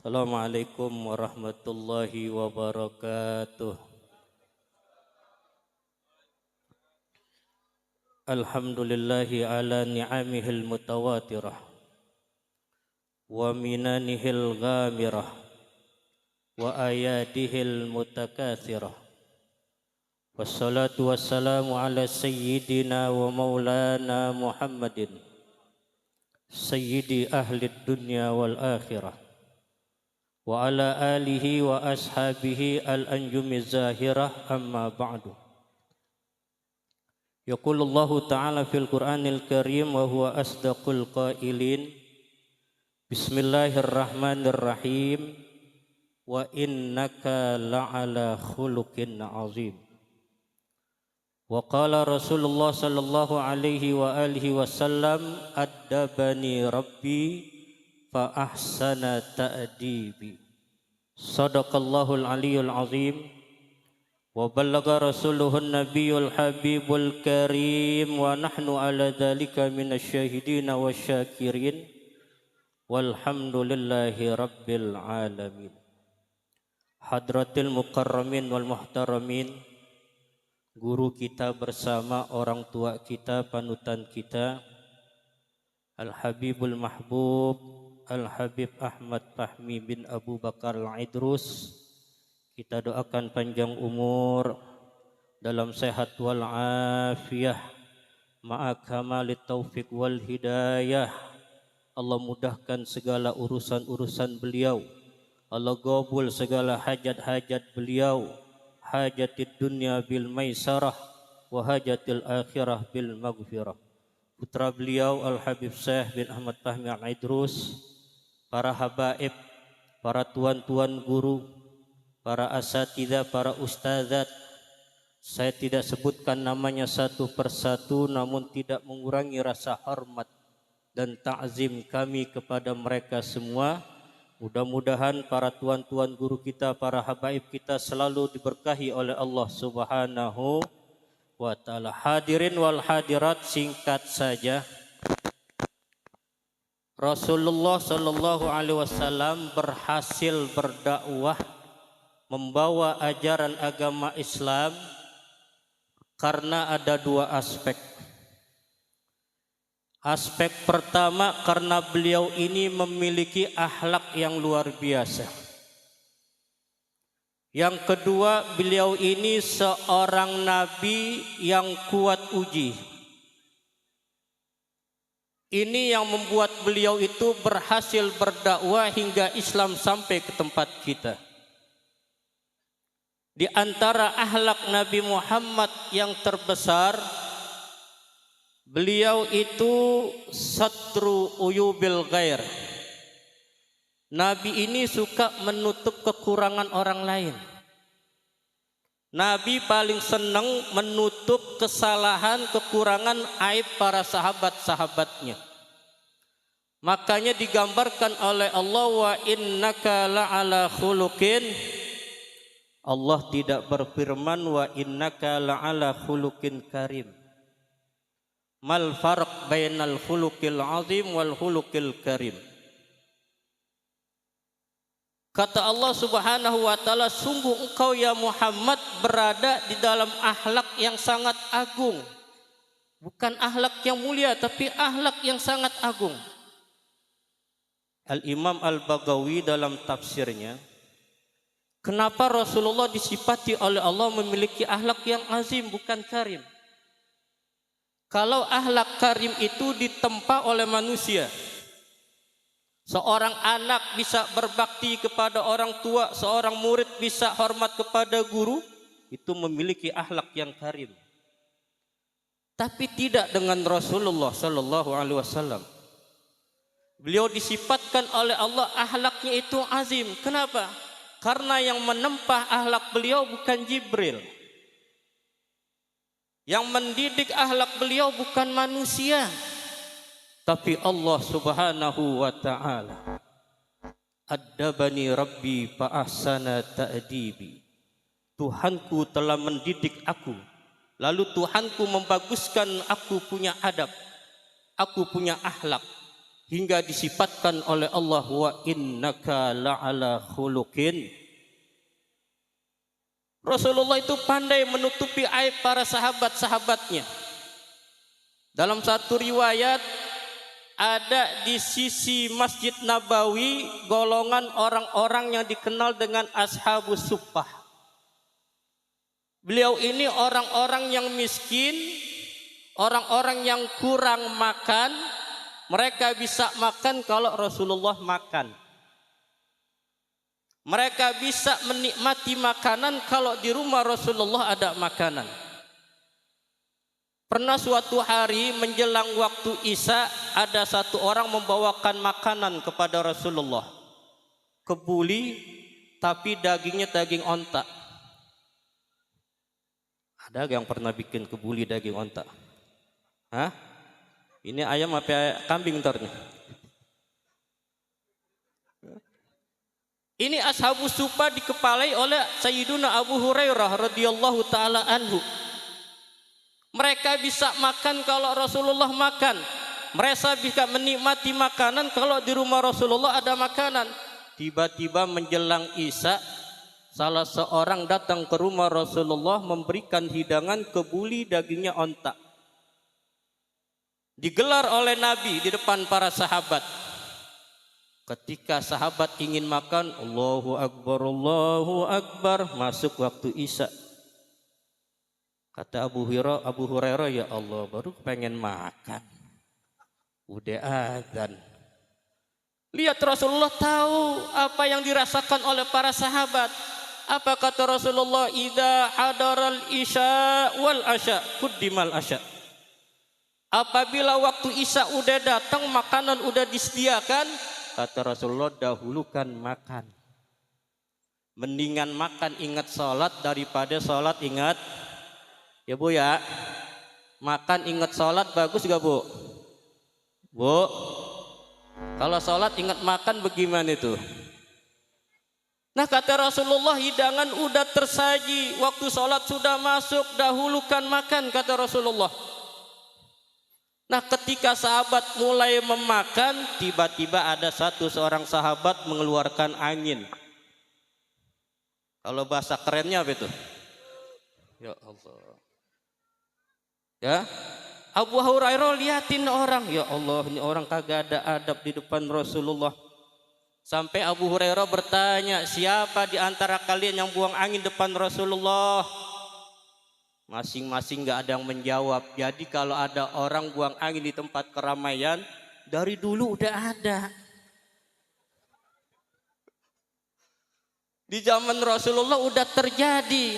Assalamualaikum warahmatullahi wabarakatuh. Alhamdulillahi ala ni'amihil mutawatirah wa minanihil ghamirah wa ayatihil mutakathirah. Wassalatu wassalamu ala sayyidina wa maulana Muhammadin sayyidi ahli dunya wal akhirah wa ala alihi wa ashabihi al-anjumi zahirah, amma ba'du. Yaqulullahu ta'ala fil Qur'anil Karim wa huwa asdaqul qailin. Bismillahirrahmanirrahim. Wa innaka la'ala khuluqin azim. Wa qala Rasulullah sallallahu alaihi wa alihi wasallam, addabani rabbi fa ahsana ta'dibi. Sadaqallahul aliyyul azim. Wa ballagha rasuluhun nabiyul habibul karim wa nahnu ala dhalika minasyahidin wasyakirin walhamdulillahi rabbil alamin. Hadratil mukarramin wal muhtaramin, guru kita bersama orang tua kita, panutan kita, Al-Habibul Mahbub Al-Habib Ahmad Fahmi bin Abu Bakar Al-Idrus, kita doakan panjang umur dalam sehat wal afiyah ma'a kamalit taufik wal hidayah. Allah mudahkan segala urusan-urusan beliau. Allah gabul segala hajat-hajat beliau. Hajatid dunya bil maisarah wa hajatil akhirah bil maghfirah. Putra beliau Al-Habib Syekh bin Ahmad Fahmi Al-Idrus, para habaib, para tuan-tuan guru, para asatidzah, para ustadzat, saya tidak sebutkan namanya satu persatu, namun tidak mengurangi rasa hormat dan ta'zim kami kepada mereka semua. Mudah-mudahan para tuan-tuan guru kita, para habaib kita selalu diberkahi oleh Allah Subhanahu wa ta'ala. Hadirin wal hadirat, singkat saja, Rasulullah sallallahu alaihi wasallam berhasil berdakwah, membawa ajaran agama Islam karena ada dua aspek. Aspek pertama, karena beliau ini memiliki akhlak yang luar biasa. Yang kedua, beliau ini seorang nabi yang kuat uji. Ini yang membuat beliau itu berhasil berdakwah hingga Islam sampai ke tempat kita. Di antara akhlak Nabi Muhammad yang terbesar, beliau itu satru uyubil ghair. Nabi ini suka menutup kekurangan orang lain. Nabi paling senang menutup kesalahan, kekurangan, aib para sahabat-sahabatnya. Makanya digambarkan oleh Allah, wa innaka la'ala khuluqin. Allah tidak berfirman wa innaka la'ala khuluqin karim. Mal farq bainal khuluqil azim wal khuluqil karim. Kata Allah Subhanahu wa ta'ala, sungguh engkau ya Muhammad berada di dalam akhlak yang sangat agung. Bukan akhlak yang mulia, tapi akhlak yang sangat agung. Al-Imam Al-Baghawi dalam tafsirnya, kenapa Rasulullah disifati oleh Allah memiliki akhlak yang azim, bukan karim? Kalau akhlak karim itu ditempa oleh manusia, seorang anak bisa berbakti kepada orang tua, seorang murid bisa hormat kepada guru, itu memiliki akhlak yang karim. Tapi tidak dengan Rasulullah sallallahu alaihi wasallam. Beliau disifatkan oleh Allah akhlaknya itu azim. Kenapa? Karena yang menempah akhlak beliau bukan Jibril. Yang mendidik akhlak beliau bukan manusia, tapi Allah Subhanahu wa ta'ala. Addabani rabbi fa ahsana ta'dibi. Tuhanku telah mendidik aku, lalu Tuhanku membaguskan aku punya adab, aku punya akhlak. hingga disifatkan oleh Allah wa innaka la'ala khuluqin. Rasulullah itu pandai menutupi aib para sahabat-sahabatnya. Dalam satu riwayat ada di sisi Masjid Nabawi golongan orang-orang yang dikenal dengan Ashabus Suffah. Beliau ini orang-orang yang miskin, orang-orang yang kurang makan. Mereka bisa makan kalau Rasulullah makan. Mereka bisa menikmati makanan kalau di rumah Rasulullah ada makanan. Pernah suatu hari menjelang waktu Isya, ada satu orang membawakan makanan kepada Rasulullah. Kebuli, tapi dagingnya daging onta. Ada yang pernah bikin kebuli daging onta? Hah? Ini ayam apa kambing ntar nih? Ini Ashabus Suffah dikepalai oleh Sayyiduna Abu Hurairah radhiyallahu taala anhu. Mereka bisa makan kalau Rasulullah makan. Mereka bisa menikmati makanan kalau di rumah Rasulullah ada makanan. Tiba-tiba menjelang Isya, salah seorang datang ke rumah Rasulullah memberikan hidangan kebuli dagingnya onta. Digelar oleh Nabi di depan para sahabat. Ketika sahabat ingin makan, Allahu Akbar, masuk waktu Isya. Kata Abu Hurairah, ya Allah, baru pengen makan, udah azan. Lihat Rasulullah tahu apa yang dirasakan oleh para sahabat. Apa kata Rasulullah? Idza hadaral isya wal asya quddimal asya. Apabila waktu Isya udah datang, makanan udah disediakan, kata Rasulullah, dahulukan makan. Mendingan makan ingat sholat daripada sholat ingat. Ya Bu ya, makan ingat sholat bagus gak Bu? Bu, kalau sholat ingat makan bagaimana itu? Nah kata Rasulullah, hidangan udah tersaji, waktu sholat sudah masuk, dahulukan makan, kata Rasulullah. Nah ketika sahabat mulai memakan, tiba-tiba ada seorang sahabat mengeluarkan angin. Kalau bahasa kerennya apa itu? Ya Allah. Ya, Abu Hurairah liatin orang, ya Allah, ini orang kagak ada adab di depan Rasulullah. Sampai Abu Hurairah bertanya, siapa di antara kalian yang buang angin depan Rasulullah? Masing-masing gak ada yang menjawab. Jadi kalau ada orang buang angin di tempat keramaian, dari dulu udah ada. Di zaman Rasulullah udah terjadi.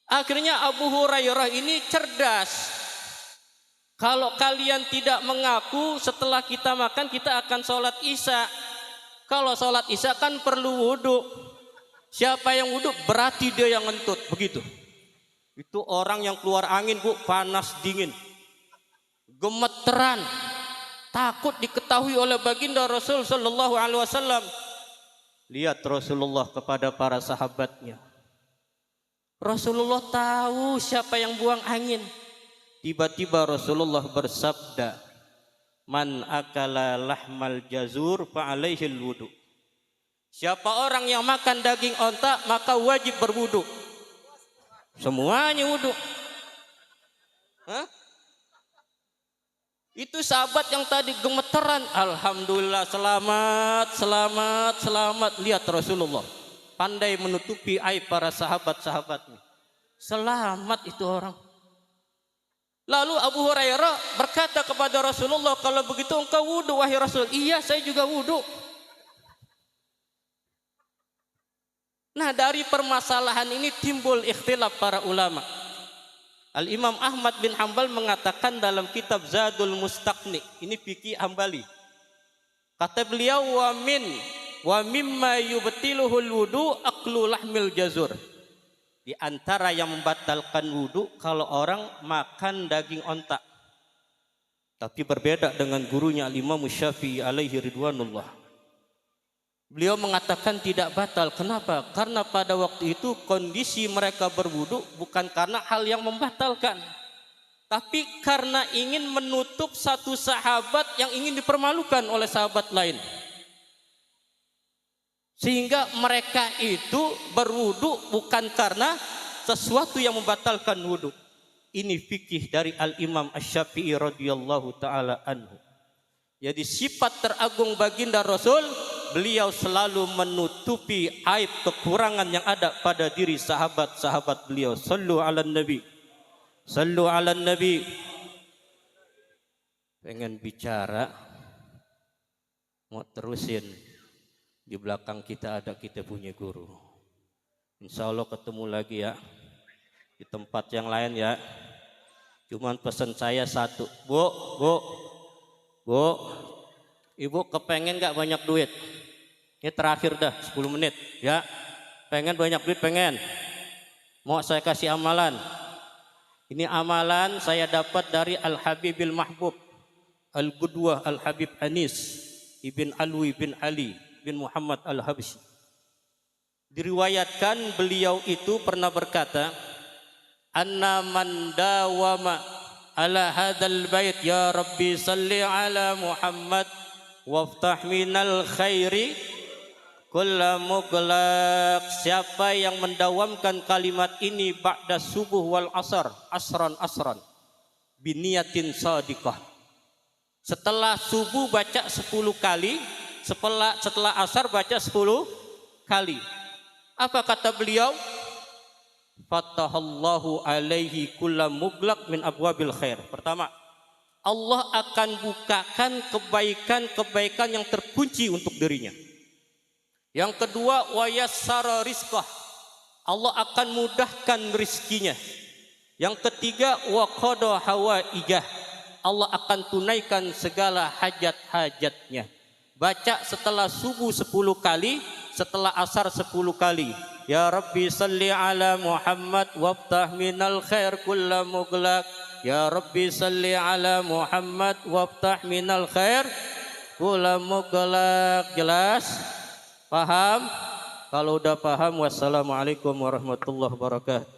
Akhirnya Abu Hurairah ini cerdas. Kalau kalian tidak mengaku, setelah kita makan kita akan sholat Isya. Kalau sholat Isya kan perlu wudhu. Siapa yang wudhu berarti dia yang ngentut, begitu. Itu orang yang keluar angin Bu, panas dingin, gemeteran, takut diketahui oleh baginda Rasul Sallallahu Alaihi Wasallam. Lihat Rasulullah kepada para sahabatnya. Rasulullah tahu siapa yang buang angin. Tiba-tiba Rasulullah bersabda, man akala lahmal jazur fa alaihil wudu. Siapa orang yang makan daging onta maka wajib berwudu. Semuanya wudu. Hah? Itu sahabat yang tadi gemeteran, alhamdulillah selamat. Lihat Rasulullah pandai menutupi aib para sahabat-sahabatnya. Selamat itu orang. Lalu Abu Hurairah berkata kepada Rasulullah, kalau begitu engkau wudu wahai Rasul. Iya, saya juga wudu. Nah dari permasalahan ini timbul ikhtilaf para ulama. Al-Imam Ahmad bin Hanbal mengatakan dalam kitab Zadul Mustaqni, ini fikih Hambali. Kata beliau, wa mimma yubtiluhul wudu aklu lahmil jazur. Di antara yang membatalkan wudu kalau orang makan daging onta. Tapi berbeda dengan gurunya Al-Imam Syafi'i alaihi ridwanullah. Beliau mengatakan tidak batal. Kenapa? Karena pada waktu itu kondisi mereka berwudu bukan karena hal yang membatalkan. tapi karena ingin menutup satu sahabat yang ingin dipermalukan oleh sahabat lain. Sehingga mereka itu berwudu bukan karena sesuatu yang membatalkan wudu. Ini fikih dari Al-Imam Asy-Syafi'i radhiyallahu taala anhu. Jadi sifat teragung baginda Rasul, beliau selalu menutupi aib kekurangan yang ada pada diri sahabat-sahabat beliau. Sallu ala nabi. Sallu ala nabi. Pengen bicara, mau terusin. Di belakang kita ada kita punya guru. Insya Allah ketemu lagi ya. Di tempat yang lain ya. Cuman pesan saya satu. Bu, ibu kepengen gak banyak duit? Ini terakhir dah 10 menit ya. Pengen banyak duit, pengen. Mau saya kasih amalan. Ini amalan saya dapat dari Al-Habibil Mahbub, Al-Qudwah Al-Habib Anis Ibn Alwi bin Ali bin Muhammad Al-Habsyi. Diriwayatkan beliau itu pernah berkata, anna man dawama ala hadzal bait ya rabbi salli ala Muhammad waftah minal khairi kulla mughlaq. Siapa yang mendawamkan kalimat ini ba'da subuh wal asar, asran biniyatin shadiqah. Setelah subuh baca 10 kali, setelah asar baca 10 kali. Apa kata beliau? Fatahallahu alaihi kulla mughlaq min abwabil khair. Pertama, Allah akan bukakan kebaikan-kebaikan yang terkunci untuk dirinya. Yang kedua, wa yassara rizqah. Allah akan mudahkan rizkinya. Yang ketiga, wa qada hawaijah. Allah akan tunaikan segala hajat-hajatnya. Baca setelah subuh 10 kali, setelah asar 10 kali. Ya Rabbi salli ala Muhammad waftah minal khair kulla mughlaq. Ya Rabbi salli ala Muhammad waftah minal khair kulla mughlaq. Jelas? Paham? Kalau udah paham, wassalamualaikum warahmatullahi wabarakatuh.